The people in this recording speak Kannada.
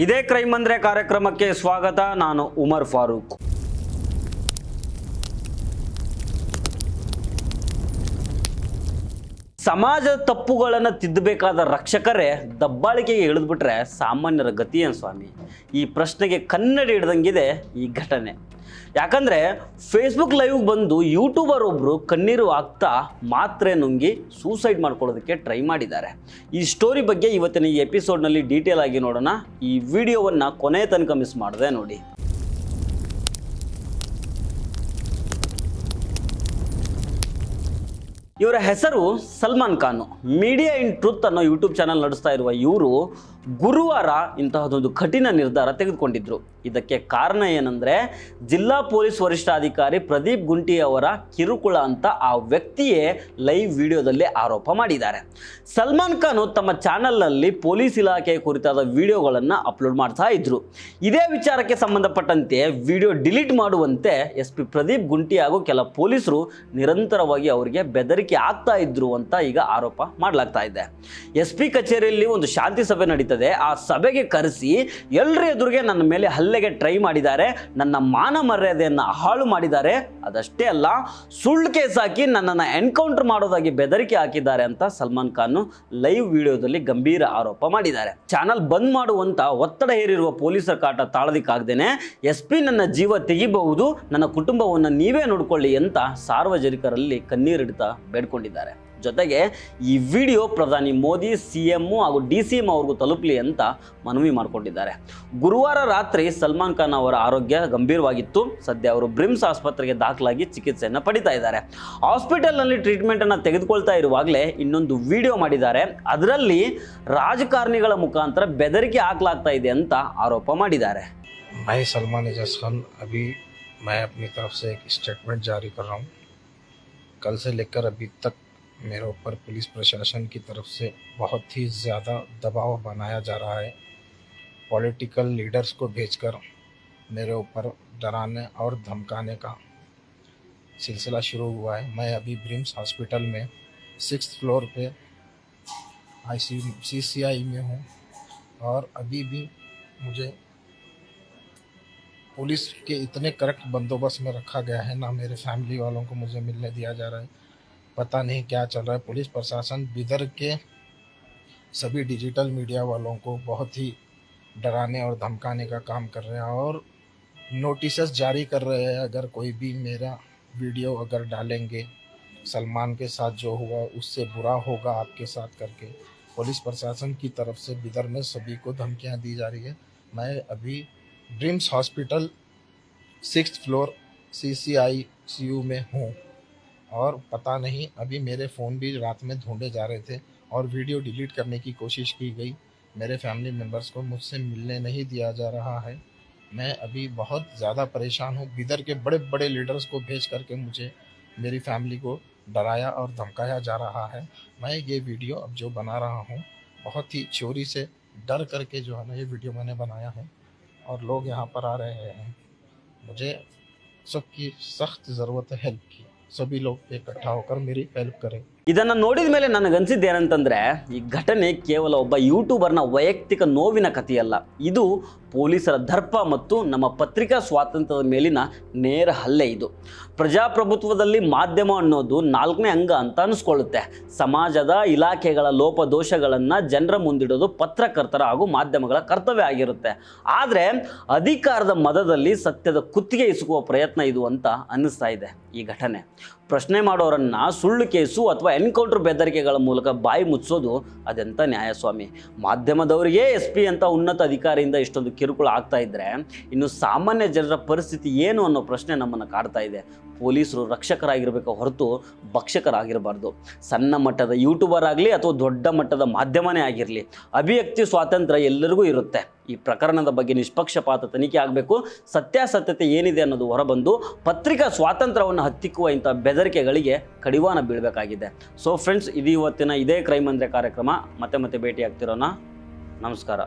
ಇದೇ ಕ್ರೈಮ್ ಅಂದ್ರೆ ಕಾರ್ಯಕ್ರಮಕ್ಕೆ ಸ್ವಾಗತ. ನಾನು ಉಮರ್ ಫಾರೂಕ್. ಸಮಾಜದ ತಪ್ಪುಗಳನ್ನು ತಿದ್ದಬೇಕಾದ ರಕ್ಷಕರೇ ದಬ್ಬಾಳಿಕೆಗೆ ಇಳಿದ್ಬಿಟ್ರೆ ಸಾಮಾನ್ಯರ ಗತಿ ಏನು ಸ್ವಾಮಿ? ಈ ಪ್ರಶ್ನೆಗೆ ಕನ್ನಡಿ ಹಿಡ್ದಂಗಿದೆ ಈ ಘಟನೆ. ಯಾಕಂದರೆ ಫೇಸ್ಬುಕ್ ಲೈವ್ ಬಂದು ಯೂಟ್ಯೂಬರ್ ಒಬ್ಬರು ಕಣ್ಣೀರು ಹಾಕ್ತಾ ಮಾತ್ರೆ ನುಂಗಿ ಸೂಸೈಡ್ ಮಾಡ್ಕೊಳ್ಳೋದಕ್ಕೆ ಟ್ರೈ ಮಾಡಿದ್ದಾರೆ. ಈ ಸ್ಟೋರಿ ಬಗ್ಗೆ ಇವತ್ತಿನ ಈ ಎಪಿಸೋಡ್ನಲ್ಲಿ ಡೀಟೇಲ್ ಆಗಿ ನೋಡೋಣ. ಈ ವಿಡಿಯೋವನ್ನು ಕೊನೆ ತನಕ ಮಿಸ್ ಮಾಡದೆ ನೋಡಿ. ಇವರ ಹೆಸರು ಸಲ್ಮಾನ್ ಖಾನ್. ಮೀಡಿಯಾ ಇನ್ ಟ್ರೂತ್ ಅನ್ನೋ ಯೂಟ್ಯೂಬ್ ಚಾನಲ್ ನಡೆಸ್ತಾ ಇರುವ ಇವರು ಗುರುವಾರ ಇಂತಹದೊಂದು ಕಠಿಣ ನಿರ್ಧಾರ ತೆಗೆದುಕೊಂಡಿದ್ರು. ಇದಕ್ಕೆ ಕಾರಣ ಏನಂದರೆ, ಜಿಲ್ಲಾ ಪೊಲೀಸ್ ವರಿಷ್ಠಾಧಿಕಾರಿ ಪ್ರದೀಪ್ ಗುಂಟಿ ಅವರ ಕಿರುಕುಳ ಅಂತ ಆ ವ್ಯಕ್ತಿಯೇ ಲೈವ್ ವಿಡಿಯೋದಲ್ಲಿ ಆರೋಪ ಮಾಡಿದ್ದಾರೆ. ಸಲ್ಮಾನ್ ಖಾನ್ ತಮ್ಮ ಚಾನಲ್ನಲ್ಲಿ ಪೊಲೀಸ್ ಇಲಾಖೆ ಕುರಿತಾದ ವಿಡಿಯೋಗಳನ್ನು ಅಪ್ಲೋಡ್ ಮಾಡ್ತಾ ಇದ್ರು. ಇದೇ ವಿಚಾರಕ್ಕೆ ಸಂಬಂಧಪಟ್ಟಂತೆ ವಿಡಿಯೋ ಡಿಲೀಟ್ ಮಾಡುವಂತೆ SP ಪ್ರದೀಪ್ ಗುಂಟಿ ಹಾಗೂ ಕೆಲ ಪೊಲೀಸರು ನಿರಂತರವಾಗಿ ಅವರಿಗೆ ಬೆದರಿಕೆ ಆಗ್ತಾ ಇದ್ರು ಅಂತ ಈಗ ಆರೋಪ ಮಾಡಲಾಗ್ತಾ ಇದೆ. SP ಕಚೇರಿಯಲ್ಲಿ ಒಂದು ಶಾಂತಿ ಸಭೆ ನಡೀತದೆ. ಆ ಸಭೆಗೆ ಕರೆಸಿ ಎಲ್ಲರ ಎದುರಿಗೆ ನನ್ನ ಮೇಲೆ ಹಲ್ಲೆಗೆ ಟ್ರೈ ಮಾಡಿದ್ದಾರೆ, ನನ್ನ ಮಾನ ಮರ್ಯಾದೆಯನ್ನು ಹಾಳು ಮಾಡಿದ್ದಾರೆ, ಅದಷ್ಟೇ ಅಲ್ಲ ಸುಳ್ಳು ಕೇಸ್ ಹಾಕಿ ನನ್ನನ್ನು ಎನ್ಕೌಂಟರ್ ಮಾಡೋದಾಗಿ ಬೆದರಿಕೆ ಹಾಕಿದ್ದಾರೆ ಅಂತ ಸಲ್ಮಾನ್ ಖಾನ್ ಲೈವ್ ವಿಡಿಯೋದಲ್ಲಿ ಗಂಭೀರ ಆರೋಪ ಮಾಡಿದ್ದಾರೆ. ಚಾನಲ್ ಬಂದ್ ಮಾಡುವಂತ ಒತ್ತಡ ಹೇರಿರುವ ಪೊಲೀಸರ ಕಾಟ ತಾಳದಿಕ್ಕಾಗ್ದೇನೆ SP ನನ್ನ ಜೀವ ತೆಗಿಬಹುದು, ನನ್ನ ಕುಟುಂಬವನ್ನು ನೀವೇ ನೋಡ್ಕೊಳ್ಳಿ ಅಂತ ಸಾರ್ವಜನಿಕರಲ್ಲಿ ಕಣ್ಣೀರಿಡ್ತಾ ಬೇಡ್ಕೊಂಡಿದ್ದಾರೆ. ಜೊತೆಗೆ ಈ ವಿಡಿಯೋ ಪ್ರಧಾನಿ ಮೋದಿ, CM ಹಾಗೂ DCM ಅವ್ರಿಗೂ ತಲುಪಲಿ ಅಂತ ಮನವಿ ಮಾಡಿಕೊಂಡಿದ್ದಾರೆ. ಗುರುವಾರ ರಾತ್ರಿ ಸಲ್ಮಾನ್ ಖಾನ್ ಅವರ ಆರೋಗ್ಯ ಗಂಭೀರವಾಗಿತ್ತು. ಸದ್ಯ ಅವರು ಬ್ರಿಮ್ಸ್ ಆಸ್ಪತ್ರೆಗೆ ದಾಖಲಾಗಿ ಚಿಕಿತ್ಸೆಯನ್ನು ಪಡಿತಾ ಇದ್ದಾರೆ. ಹಾಸ್ಪಿಟಲ್ನಲ್ಲಿ ಟ್ರೀಟ್ಮೆಂಟನ್ನು ತೆಗೆದುಕೊಳ್ತಾ ಇರುವಾಗಲೇ ಇನ್ನೊಂದು ವಿಡಿಯೋ ಮಾಡಿದ್ದಾರೆ. ಅದರಲ್ಲಿ ರಾಜಕಾರಣಿಗಳ ಮುಖಾಂತರ ಬೆದರಿಕೆ ಹಾಕಲಾಗ್ತಾ ಇದೆ ಅಂತ ಆರೋಪ ಮಾಡಿದ್ದಾರೆ. मैं सलमान एजाज खान अभी मैं अपनी तरफ से एक स्टेटमेंट जारी कर रहा हूँ. कल से लेकर अभी तक मेरे ऊपर पुलिस प्रशासन की तरफ से बहुत ही ज़्यादा दबाव बनाया जा रहा है. पॉलिटिकल लीडर्स को भेजकर मेरे ऊपर डराने और धमकाने का सिलसिला शुरू हुआ है. मैं अभी ब्रिम्स हॉस्पिटल में 6th फ्लोर पे CCI में हूँ और अभी भी मुझे पुलिस के इतने करेक्ट बंदोबस्त में रखा गया है, ना मेरे फैमिली वालों को मुझे मिलने दिया जा रहा है. पता नहीं क्या चल रहा है. पुलिस प्रशासन बिदर के सभी डिजिटल मीडिया वालों को बहुत ही डराने और धमकाने का काम कर रहे हैं और नोटिसेस जारी कर रहे हैं. अगर कोई भी मेरा वीडियो अगर डालेंगे सलमान के साथ जो हुआ उससे बुरा होगा आपके साथ करके पुलिस प्रशासन की तरफ से बिदर में सभी को धमकियां दी जा रही है. मैं अभी dreams hospital 6th floor CCICU में हूँ और पता नहीं अभी मेरे फ़ोन भी रात में ढूंढे जा रहे थे और वीडियो डिलीट करने की कोशिश की गई. मेरे फैमिली मेम्बर्स को मुझसे मिलने नहीं दिया जा रहा है. मैं अभी बहुत ज़्यादा परेशान हूँ. बिदर के बड़े बड़े लीडर्स को भेज करके मुझे मेरी फैमिली को डराया और धमकाया जा रहा है. मैं ये वीडियो अब जो बना रहा हूँ बहुत ही चोरी से डर करके जो है ना ये वीडियो मैंने बनाया है और लोग यहाँ पर आ रहे हैं. मुझे सबकी सख्त ज़रूरत है हेल्प की. सभी लोग इकट्ठा होकर मेरी हेल्प करें. ಇದನ್ನು ನೋಡಿದ ಮೇಲೆ ನನಗನ್ಸಿದ್ದು ಏನಂತಂದರೆ, ಈ ಘಟನೆ ಕೇವಲ ಒಬ್ಬ ಯೂಟ್ಯೂಬರ್ನ ವೈಯಕ್ತಿಕ ನೋವಿನ ಕಥೆಯಲ್ಲ. ಇದು ಪೊಲೀಸರ ದರ್ಪ ಮತ್ತು ನಮ್ಮ ಪತ್ರಿಕಾ ಸ್ವಾತಂತ್ರ್ಯದ ಮೇಲಿನ ನೇರ ಹಲ್ಲೆ. ಇದು ಪ್ರಜಾಪ್ರಭುತ್ವದಲ್ಲಿ ಮಾಧ್ಯಮ ಅನ್ನೋದು 4ನೇ ಅಂಗ ಅಂತ ಅನಿಸ್ಕೊಳ್ಳುತ್ತೆ. ಸಮಾಜದ ಇಲಾಖೆಗಳ ಲೋಪದೋಷಗಳನ್ನು ಜನರ ಮುಂದಿಡೋದು ಪತ್ರಕರ್ತರ ಹಾಗೂ ಮಾಧ್ಯಮಗಳ ಕರ್ತವ್ಯ ಆಗಿರುತ್ತೆ. ಆದರೆ ಅಧಿಕಾರದ ಮದದಲ್ಲಿ ಸತ್ಯದ ಕುತ್ತಿಗೆ ಇಸುಕುವ ಪ್ರಯತ್ನ ಇದು ಅಂತ ಅನ್ನಿಸ್ತಾ ಇದೆ ಈ ಘಟನೆ. ಪ್ರಶ್ನೆ ಮಾಡೋರನ್ನು ಸುಳ್ಳು ಕೇಸು ಅಥವಾ ಎನ್ಕೌಂಟರ್ ಬೆದರಿಕೆಗಳ ಮೂಲಕ ಬಾಯಿ ಮುಚ್ಚೋದು ಅದೆಂಥ ನ್ಯಾಯಸ್ವಾಮಿ? ಮಾಧ್ಯಮದವರಿಗೆ SP ಅಂತ ಉನ್ನತ ಅಧಿಕಾರಿಯಿಂದ ಇಷ್ಟೊಂದು ಕಿರುಕುಳ ಆಗ್ತಾ ಇದ್ದರೆ ಇನ್ನು ಸಾಮಾನ್ಯ ಜನರ ಪರಿಸ್ಥಿತಿ ಏನು ಅನ್ನೋ ಪ್ರಶ್ನೆ ನಮ್ಮನ್ನು ಕಾಡ್ತಾ ಇದೆ. ಪೊಲೀಸರು ರಕ್ಷಕರಾಗಿರಬೇಕು ಹೊರತು ಭಕ್ಷಕರಾಗಿರಬಾರ್ದು. ಸಣ್ಣ ಮಟ್ಟದ ಯೂಟ್ಯೂಬರ್ ಆಗಲಿ ಅಥವಾ ದೊಡ್ಡ ಮಟ್ಟದ ಮಾಧ್ಯಮನೇ ಆಗಿರಲಿ, ಅಭಿವ್ಯಕ್ತಿ ಸ್ವಾತಂತ್ರ್ಯ ಎಲ್ಲರಿಗೂ ಇರುತ್ತೆ. ಈ ಪ್ರಕರಣದ ಬಗ್ಗೆ ನಿಷ್ಪಕ್ಷಪಾತ ತನಿಖೆ ಆಗಬೇಕು. ಸತ್ಯಾಸತ್ಯತೆ ಏನಿದೆ ಅನ್ನೋದು ಹೊರಬಂದು ಪತ್ರಿಕಾ ಸ್ವಾತಂತ್ರ್ಯವನ್ನು ಹತ್ತಿಕ್ಕುವ ಇಂಥ ಬೆದರಿಕೆಗಳಿಗೆ ಕಡಿವಾಣ ಬೀಳಬೇಕಾಗಿದೆ. ಸೊ ಫ್ರೆಂಡ್ಸ್, ಇದು ಇವತ್ತಿನ ಇದೇ ಕ್ರೈಮ್ ಅಂದರೆ ಕಾರ್ಯಕ್ರಮ. ಮತ್ತೆ ಭೇಟಿ ಆಗ್ತಿರೋಣ. ನಮಸ್ಕಾರ.